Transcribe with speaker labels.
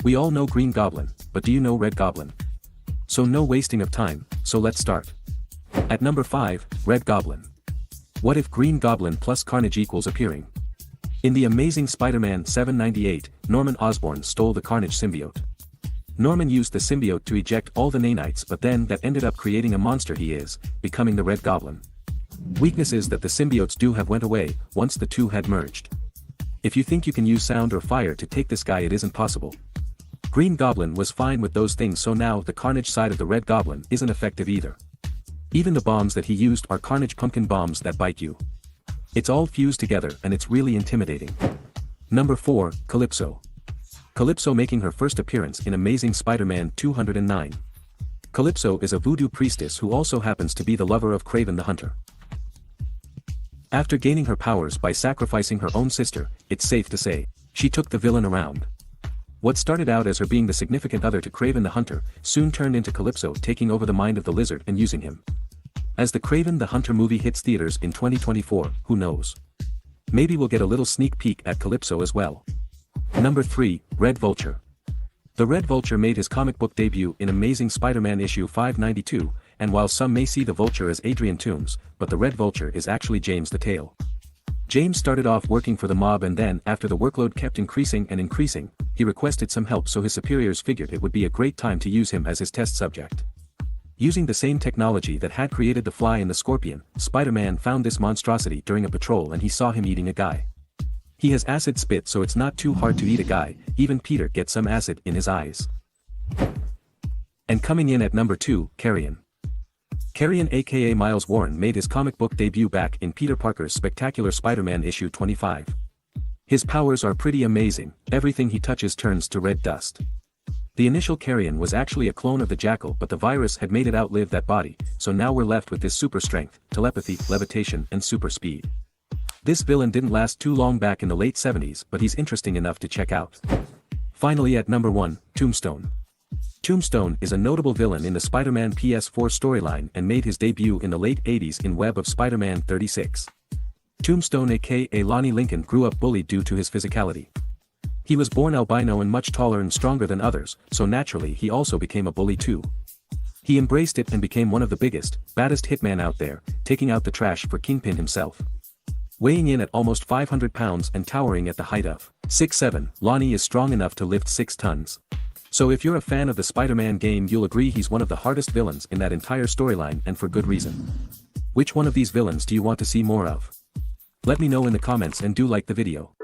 Speaker 1: We all know Green Goblin, but do you know Red Goblin? So no wasting of time, so let's start. At number 5, Red Goblin. What if Green Goblin plus Carnage equals appearing? In The Amazing Spider-Man 798, Norman Osborn stole the Carnage symbiote. Norman used the symbiote to eject all the nanites, but then that ended up creating a monster he is, becoming the Red Goblin. Weakness is that the symbiotes do have went away, once the two had merged. If you think you can use sound or fire to take this guy, it isn't possible. Green Goblin was fine with those things, so now the Carnage side of the Red Goblin isn't effective either. Even the bombs that he used are Carnage pumpkin bombs that bite you. It's all fused together and it's really intimidating. Number 4, Calypso. Calypso making her first appearance in Amazing Spider-Man 209. Calypso is a voodoo priestess who also happens to be the lover of Kraven the Hunter. After gaining her powers by sacrificing her own sister, it's safe to say, she took the villain around. What started out as her being the significant other to Kraven the Hunter, soon turned into Calypso taking over the mind of the lizard and using him. As the Kraven the Hunter movie hits theaters in 2024, who knows? Maybe we'll get a little sneak peek at Calypso as well. Number 3, Red Vulture. The Red Vulture made his comic book debut in Amazing Spider-Man issue 592, and while some may see the Vulture as Adrian Toomes, but the Red Vulture is actually James the Tail. James started off working for the mob, and then, after the workload kept increasing and increasing, he requested some help, so his superiors figured it would be a great time to use him as his test subject. Using the same technology that had created the Fly and the Scorpion, Spider-Man found this monstrosity during a patrol and he saw him eating a guy. He has acid spit, so it's not too hard to eat a guy, even Peter gets some acid in his eyes. And coming in at number 2, Carrion. Carrion aka Miles Warren made his comic book debut back in Peter Parker's Spectacular Spider-Man issue 25. His powers are pretty amazing, everything he touches turns to red dust. The initial Carrion was actually a clone of the Jackal, but the virus had made it outlive that body, so now we're left with this super strength, telepathy, levitation and super speed. This villain didn't last too long back in the late 70s, but he's interesting enough to check out. Finally at number 1, Tombstone. Tombstone is a notable villain in the Spider-Man PS4 storyline and made his debut in the late 80s in Web of Spider-Man 36. Tombstone aka Lonnie Lincoln grew up bullied due to his physicality. He was born albino and much taller and stronger than others, so naturally he also became a bully too. He embraced it and became one of the biggest, baddest hitman out there, taking out the trash for Kingpin himself. Weighing in at almost 500 pounds and towering at the height of 6'7", Lonnie is strong enough to lift 6 tons. So if you're a fan of the Spider-Man game, you'll agree he's one of the hardest villains in that entire storyline, and for good reason. Which one of these villains do you want to see more of? Let me know in the comments and do like the video.